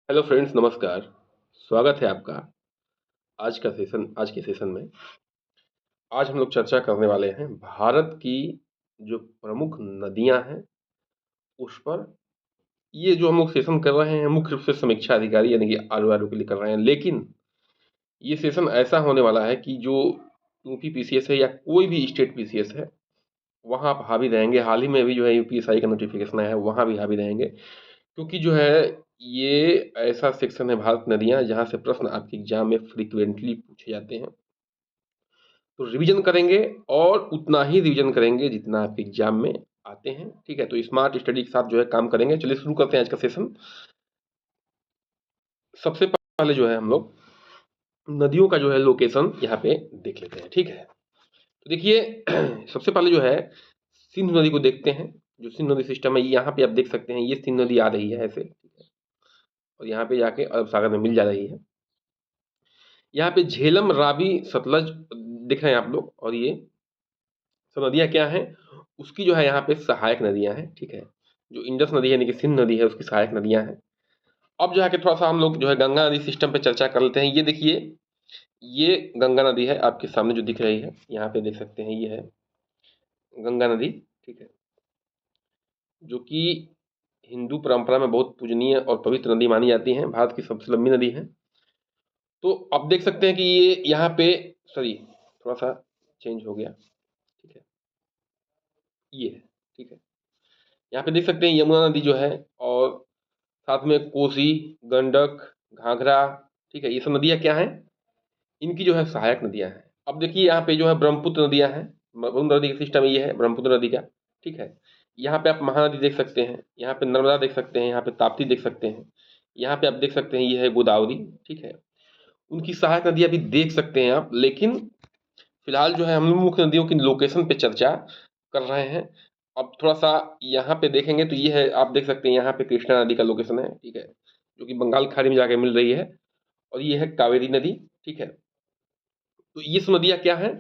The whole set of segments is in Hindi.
हेलो फ्रेंड्स, नमस्कार। स्वागत है आपका आज के सेशन में। आज हम लोग चर्चा करने वाले हैं भारत की जो प्रमुख नदियां हैं उस पर। ये जो हम लोग सेशन कर रहे हैं मुख्य रूप से समीक्षा अधिकारी यानी कि आर के लिए कर रहे हैं, लेकिन ये सेशन ऐसा होने वाला है कि जो यूपी पीसीएस है या कोई भी स्टेट पीसीएस है वहाँ आप हावी रहेंगे। हाल ही में भी जो है यूपीएसआई का नोटिफिकेशन आया है, वहाँ भी हावी रहेंगे, क्योंकि जो है ये ऐसा सेक्शन है भारत नदियाँ जहाँ से प्रश्न आपके एग्जाम में फ्रीक्वेंटली पूछे जाते हैं। तो रिवीजन करेंगे और उतना ही रिवीजन करेंगे जितना आपके एग्जाम में आते हैं। ठीक है, तो स्मार्ट स्टडी के साथ जो है काम करेंगे। चलिए शुरू करते हैं आज का सेशन। सबसे पहले जो है हम लोग नदियों का जो है लोकेशन यहाँ पे देख लेते हैं। ठीक है, तो देखिए सबसे पहले जो है सिंधु नदी को देखते हैं। जो सिंधु नदी सिस्टम है यहाँ पे आप देख सकते हैं, ये सिंधु नदी आ रही है ऐसे, ठीक है, और यहाँ पे जाके अरब सागर में मिल जा रही है। यहाँ पे झेलम, रावी, सतलज दिख रहे हैं आप लोग, और ये सब नदियाँ क्या हैं, उसकी जो है यहाँ पे सहायक नदियाँ हैं। ठीक है, जो इंडस नदी है यानी कि सिंध नदी है उसकी सहायक नदियाँ हैं। अब जो है कि थोड़ा सा हम लोग जो है गंगा नदी सिस्टम पे चर्चा कर लेते हैं। ये देखिए, ये गंगा नदी है आपके सामने जो दिख रही है, यहाँ पे देख सकते हैं, ये है गंगा नदी। ठीक है, जो कि हिंदू परंपरा में बहुत पूजनीय और पवित्र नदी मानी जाती है, भारत की सबसे लंबी नदी है। तो अब देख सकते हैं कि ये यहाँ पे, सॉरी थोड़ा सा चेंज हो गया। ठीक है, ये है, ठीक है, यहाँ पे देख सकते हैं यमुना नदी जो है, और साथ में कोसी, गंडक, घाघरा। ठीक है, ये सब नदियाँ क्या हैं, इनकी जो है सहायक नदियाँ हैं। अब देखिए यहाँ पे जो है ब्रह्मपुत्र नदियाँ हैं। ब्रह्मपुत्र नदी का सिस्टम ये है ब्रह्मपुत्र नदी का। ठीक है, यहाँ पे आप महानदी देख सकते हैं, यहाँ पे नर्मदा देख सकते हैं, यहाँ पे ताप्ती देख सकते हैं, यहाँ पे आप देख सकते हैं ये है गोदावरी। ठीक है, उनकी सहायक नदियाँ भी देख सकते हैं आप, लेकिन फिलहाल जो है हम लोग मुख्य नदियों की लोकेशन पे चर्चा कर रहे हैं। अब थोड़ा सा यहाँ पे देखेंगे तो ये है, आप देख सकते हैं यहाँ पे कृष्णा नदी का लोकेशन है। ठीक है, जो कि बंगाल खाड़ी में जाके मिल रही है, और ये है कावेरी नदी। ठीक है, तो ये सब नदियाँ क्या है,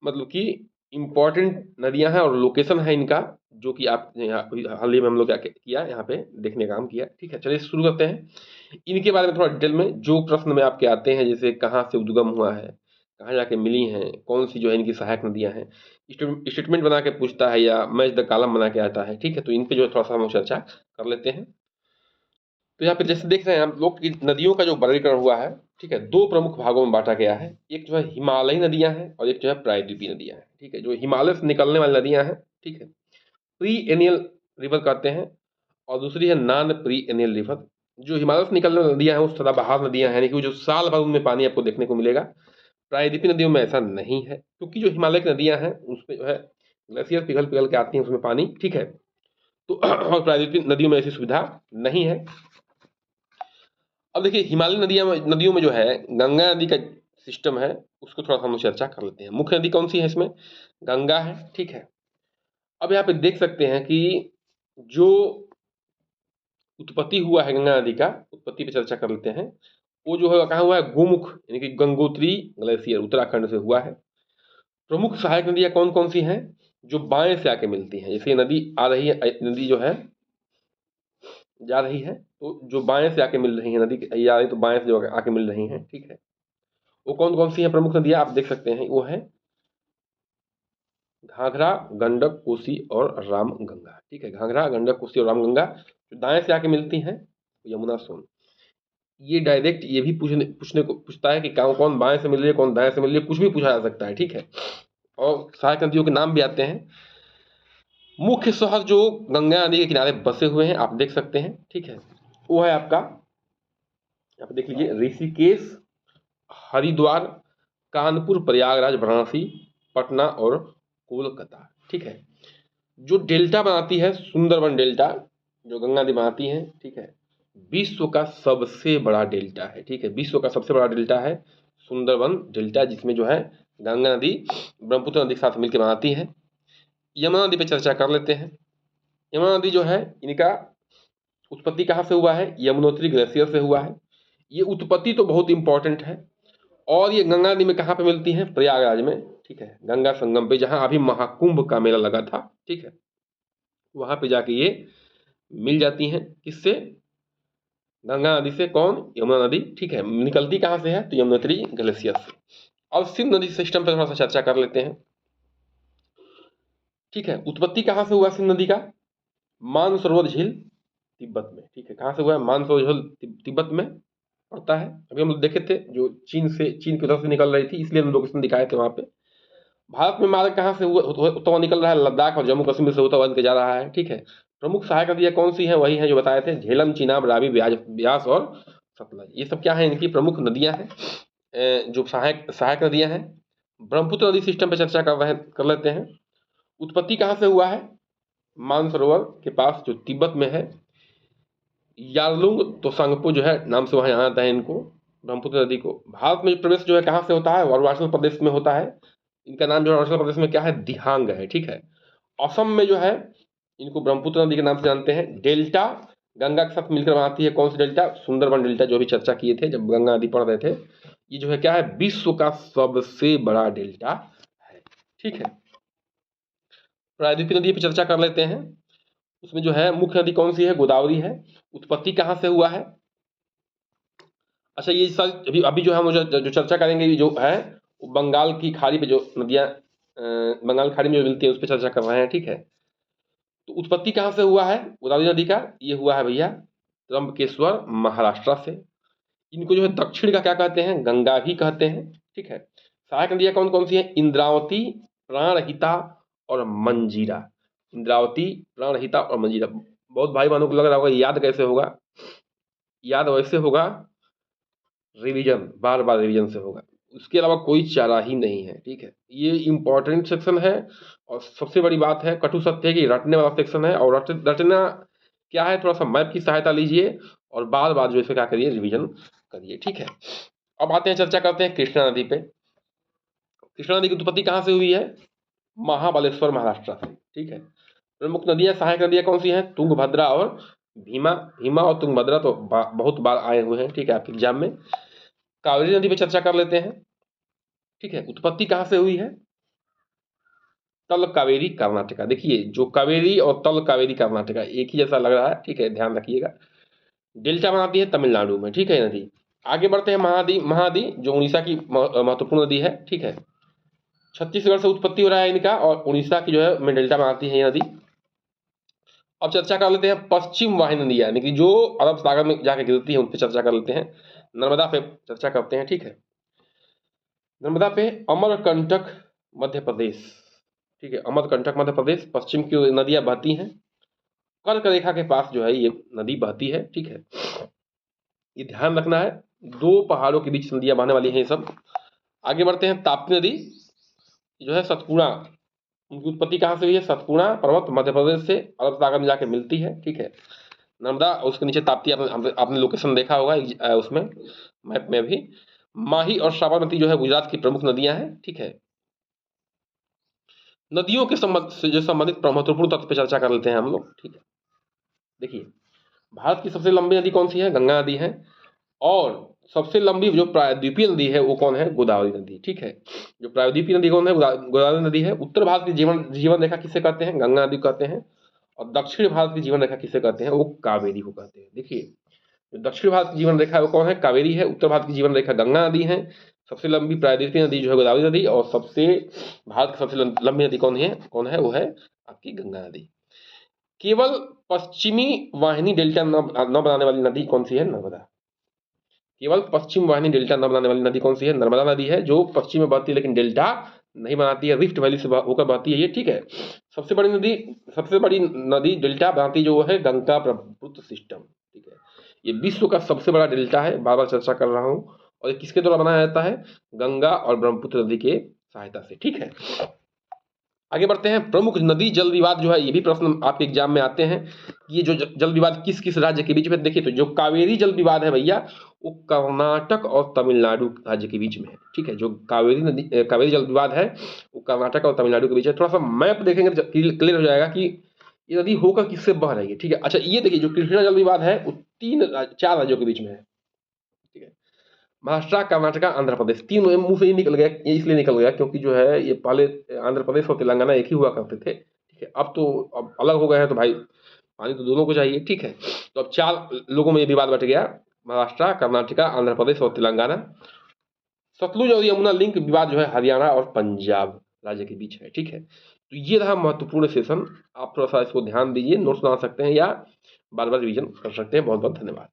मतलब कि इम्पोर्टेंट नदियां हैं और लोकेशन है इनका, जो कि आप यहाँ हाल ही में हम लोग क्या किया यहाँ पे देखने का काम किया। ठीक है, चलिए शुरू करते हैं इनके बारे में थोड़ा डिटेल में। जो प्रश्न में आपके आते हैं, जैसे कहाँ से उद्गम हुआ है, कहाँ जाके मिली हैं, कौन सी जो है इनकी सहायक नदियां हैं, स्टेटमेंट बना के पूछता है या मैच द कॉलम बना के आता है। ठीक है, तो इन पे जो है थोड़ा सा हम लोग चर्चा कर लेते हैं। तो यहाँ पे जैसे देख रहे हैं हम लोग कि नदियों का जो वर्गीकरण हुआ है, ठीक है, दो प्रमुख भागों में बांटा गया है। एक जो है हिमालयी नदियां हैं और एक जो है प्रायद्वीपीय नदियां हैं। ठीक है, जो हिमालय से निकलने वाली नदियां हैं, ठीक है, प्री एनियल रिवर कहते हैं, और दूसरी है नॉन प्री एनियल रिवर। जो हिमालय से निकलने वाली नदियां हैं वो सदाबहार नदियां हैं, यानी कि जो साल भर उनमें पानी आपको देखने को मिलेगा। प्रायद्वीपीय नदियों में ऐसा नहीं है, क्योंकि जो हिमालय की नदियां हैं उसमें जो है ग्लेशियर पिघल पिघल के आती हैं उसमें पानी। ठीक है, तो और प्रायद्वीपीय नदियों में ऐसी सुविधा नहीं है। अब देखिए हिमालय नदियों में जो है गंगा नदी का सिस्टम है, उसको थोड़ा सा हम चर्चा कर लेते हैं। मुख्य नदी कौन सी है इसमें, गंगा है। ठीक है, अब यहाँ पे देख सकते हैं कि जो उत्पत्ति हुआ है गंगा नदी का, उत्पत्ति पे चर्चा कर लेते हैं। वो जो है कहाँ हुआ है, गोमुख यानी कि गंगोत्री ग्लेशियर उत्तराखंड से हुआ है। प्रमुख सहायक नदियाँ कौन कौन सी हैं, जो बाएं से आके मिलती हैं। जैसे ये नदी आ रही है, नदी जो है जा रही है, तो जो बाएं से आके मिल रही है नदी, ये आ रही तो बाएं से जो आके मिल रही हैं। ठीक है, वो कौन कौन सी हैं प्रमुख नदियाँ आप देख सकते हैं, वो है घाघरा, गंडक, कोसी और रामगंगा। ठीक है, घाघरा, गंडक, कोसी और रामगंगा। जो दाएं से आके मिलती हैं, यमुना, सोन। ये डायरेक्ट ये भी पूछने को पूछता है कि कौन कौन बाएं से मिल रही है, कौन दाएं से मिल रही है, कुछ भी पूछा जा सकता है। ठीक है, और सहायक नदियों के नाम भी आते हैं। मुख्य शहर जो गंगा नदी के किनारे बसे हुए हैं आप देख सकते हैं। ठीक है, वो है आपका, यहाँ पे देख लीजिए, ऋषिकेश, हरिद्वार, कानपुर, प्रयागराज, वाराणसी, पटना और कोलकाता। ठीक है, जो डेल्टा बनाती है सुंदरबन डेल्टा, जो गंगा नदी बनाती है, ठीक है, विश्व का सबसे बड़ा डेल्टा है। ठीक है, विश्व का सबसे बड़ा डेल्टा है सुंदरबन डेल्टा, जिसमें जो है गंगा नदी ब्रह्मपुत्र नदी के साथ मिलकर बनाती है। यमुना नदी पे चर्चा कर लेते हैं। यमुना नदी जो है इनका उत्पत्ति कहाँ से हुआ है, यमुनोत्री ग्लेशियर से हुआ है। ये उत्पत्ति तो बहुत इंपॉर्टेंट है, और ये गंगा नदी में कहाँ पे मिलती हैं, प्रयागराज में। ठीक है, गंगा संगम पे, जहाँ अभी महाकुंभ का मेला लगा था। ठीक है, वहाँ पे जाके ये मिल जाती हैं, किससे, गंगा नदी से कौन? यमुना नदी, ठीक है। निकलती कहाँ से है? तो यमुनोत्री ग्लेशियर से। अब सिंधु नदी सिस्टम पर थोड़ा सा चर्चा कर लेते हैं, ठीक है। उत्पत्ति कहाँ से हुआ सिंधु नदी का? मानसरोवर झील तिब्बत में, ठीक है। कहाँ से हुआ है? मानसरोवर झील तिब्बत में पड़ता है। अभी हम लोग देखे थे जो चीन की तरफ से निकल रही थी, इसलिए हम लोकेशन दिखाए थे वहां पे। भारत में मार्ग कहाँ से होता हुआ निकल रहा है? लद्दाख और जम्मू कश्मीर से होता हुआ निकल जा रहा है, ठीक है। प्रमुख सहायक नदियाँ कौन सी हैं? वही हैं जो बताए थे, झेलम, चिनाब, रावी, ब्यास और सतलज। ये सब क्या है? इनकी प्रमुख नदियाँ हैं, जो सहायक सहायक नदियाँ हैं। ब्रह्मपुत्र नदी सिस्टम पे चर्चा कर लेते हैं। उत्पत्ति कहाँ से हुआ है? मानसरोवर के पास जो तिब्बत में है। यारलुंग तो सांगपो जो है नाम से वहाँ यहाँ आता है इनको, ब्रह्मपुत्र नदी को। भारत में प्रवेश जो है कहाँ से होता है? अरुणाचल प्रदेश में होता है। इनका नाम जो अरुणाचल प्रदेश में क्या है? दिहांग है, ठीक है। असम में जो है इनको ब्रह्मपुत्र नदी के नाम से जानते हैं। डेल्टा गंगा के साथ मिलकर बनाती है कौन सी डेल्टा? सुंदरबन डेल्टा, जो भी चर्चा किए थे जब गंगा नदी पढ़ रहे थे। ये जो है क्या है? विश्व का सबसे बड़ा डेल्टा है, ठीक है। प्रायद्वीपीय नदी पर चर्चा कर लेते हैं। उसमें जो है मुख्य नदी कौन सी है? गोदावरी है। उत्पत्ति कहाँ से हुआ है? अच्छा, ये सारी अभी अभी जो हम जो चर्चा करेंगे, ये जो है वो बंगाल की खाड़ी पे जो नदियाँ बंगाल की खाड़ी में जो मिलती है उस पर चर्चा कर रहे हैं, ठीक है। तो उत्पत्ति कहाँ से हुआ है गोदावरी नदी का? ये हुआ है भैया त्र्यंबकेश्वर, महाराष्ट्र से। इनको जो है दक्षिण का क्या कहते हैं? गंगा भी कहते हैं, ठीक है। सहायक नदियाँ कौन कौन सी हैं? इंद्रावती, प्राणहिता और मंजीरा। इंद्रावती, प्राणहिता और मंजीरा। बहुत भाई बहनों को लग रहा होगा याद कैसे होगा? याद वैसे होगा, रिवीजन, बार बार रिवीजन से होगा। उसके अलावा कोई चारा ही नहीं है, ठीक है। ये इंपॉर्टेंट सेक्शन है और सबसे बड़ी बात है, कटु सत्य है कि रटने वाला सेक्शन है। और रटना क्या है? थोड़ा सा मैप की सहायता लीजिए और बार बार जो इसे क्या करिए? रिवीजन करिए, ठीक है। अब आते हैं, चर्चा करते हैं कृष्णा नदी पे। कृष्णा नदी की उत्पत्ति कहाँ से हुई है? महाबलेश्वर, महाराष्ट्र से, ठीक है। प्रमुख नदियां, सहायक नदियां कौन सी हैं? तुंगभद्रा और भीमा। भीमा और तुंगभद्रा तो बहुत बार आए हुए हैं, ठीक है, आपके एग्जाम में। कावेरी नदी पे चर्चा कर लेते हैं, ठीक है। उत्पत्ति कहाँ से हुई है? तल कावेरी, कर्नाटका। देखिए, जो कावेरी और तल कावेरी कर्नाटका एक ही जैसा लग रहा है, ठीक है, ध्यान रखिएगा। डेल्टा बनाती है तमिलनाडु में, ठीक है नदी। आगे बढ़ते हैं, महादी। महादी जो उड़ीसा की महत्वपूर्ण नदी है, ठीक है। छत्तीसगढ़ से उत्पत्ति हो रहा है इनका और उड़ीसा की जो है में डेल्टा बनाती है ये नदी। अब चर्चा कर लेते हैं पश्चिम वाहिनी नदी, यानी कि जो अरब सागर में जाकर गिरती है उन पर चर्चा कर लेते हैं। नर्मदा पे चर्चा करते हैं, ठीक है। नर्मदा पे अमरकंटक मध्य प्रदेश, ठीक है। अमरकंटक मध्य प्रदेश, पश्चिम की नदियां बहती हैं। कर्क रेखा के पास जो है ये नदी बहती है, ठीक है। ये ध्यान रखना है, दो पहाड़ों के बीच नदियां बहने वाली हैं ये सब। आगे बढ़ते हैं, ताप्ती नदी जो है सतपुड़ा, उनकी उत्पत्ति कहाँ से हुई है? सतपुड़ा पर्वत मध्य प्रदेश से अरब सागर में जाके मिलती है, ठीक है। नर्मदा, उसके नीचे ताप्ती, आपने लोकेशन देखा होगा उसमें मैप में भी। माही और साबरमती जो है गुजरात की प्रमुख नदियां हैं, ठीक है। नदियों के संबंध से जो संबंधित महत्वपूर्ण तथ्य पे चर्चा कर लेते हैं हम लोग, ठीक है। देखिए, भारत की सबसे लंबी नदी कौन सी है? गंगा नदी है। और सबसे लंबी जो प्रायद्वीपीय नदी है वो कौन है? गोदावरी नदी, ठीक है। जो प्रायद्वीपीय नदी कौन है? गोदावरी नदी है। उत्तर भारत की जीवन रेखा किसे कहते हैं? गंगा नदी कहते हैं। और दक्षिण भारत की जीवन रेखा किसे कहते हैं? वो कावेरी को कहते हैं। देखिए, जो दक्षिण भारत की जीवन रेखा है वो कौन है? कावेरी है। उत्तर भारत की जीवन रेखा गंगा नदी है। सबसे लंबी प्रायद्वीपीय नदी जो है गोदावरी नदी। और सबसे भारत की सबसे लंबी नदी कौन है? वो है आपकी गंगा नदी। केवल पश्चिमी वाहिनी डेल्टा न बनाने वाली नदी कौन सी है? नर्मदा। केवल पश्चिम वाहिनी डेल्टा न बनाने वाली नदी कौन सी है? नर्मदा नदी है, जो पश्चिम में बहती है लेकिन डेल्टा नहीं बनाती है, रिफ्ट वैली से होकर बहती है ये, ठीक है। सबसे बड़ी नदी डेल्टा बनाती जो है गंगा ब्रह्मपुत्र सिस्टम, ठीक है। ये विश्व का सबसे बड़ा डेल्टा है, बार बार चर्चा कर रहा हूँ। और ये किसके द्वारा बनाया जाता है? गंगा और ब्रह्मपुत्र नदी के सहायता से, ठीक है। आगे बढ़ते हैं, प्रमुख नदी जल विवाद जो है, ये भी प्रश्न आपके एग्जाम में आते हैं। ये जो जल विवाद किस किस राज्य के बीच में? देखिए, तो जो कावेरी जल विवाद है भैया, वो कर्नाटक और तमिलनाडु राज्य के बीच में है, ठीक है। जो कावेरी जल विवाद है वो कर्नाटक और तमिलनाडु के बीच है। थोड़ा सा मैप देखेंगे तो क्लियर हो जाएगा कि ये नदी होकर किससे बह रही है, ठीक है। अच्छा, ये देखिए, जो कृष्णा जल विवाद है वो 4 राज्यों के बीच में है, ठीक है। महाराष्ट्र, कर्नाटका, आंध्र प्रदेश, तीन मुंह से ही निकल गया। ये इसलिए निकल गया क्योंकि जो है ये पहले आंध्र प्रदेश और तेलंगाना एक ही हुआ करते थे, ठीक है। अब तो अब अलग हो गए हैं, तो भाई पानी तो दोनों को चाहिए, ठीक है। तो अब 4 लोगों में ये विवाद बढ़ गया, महाराष्ट्र, कर्नाटका, आंध्र प्रदेश और तेलंगाना। सतलुज और यमुना लिंक विवाद जो है हरियाणा और पंजाब राज्य के बीच है, ठीक है। तो ये रहा महत्वपूर्ण सेशन, आप थोड़ा सा इसको ध्यान दीजिए, नोट्स बना सकते हैं या बार बार रिवीजन कर सकते हैं। बहुत बहुत धन्यवाद।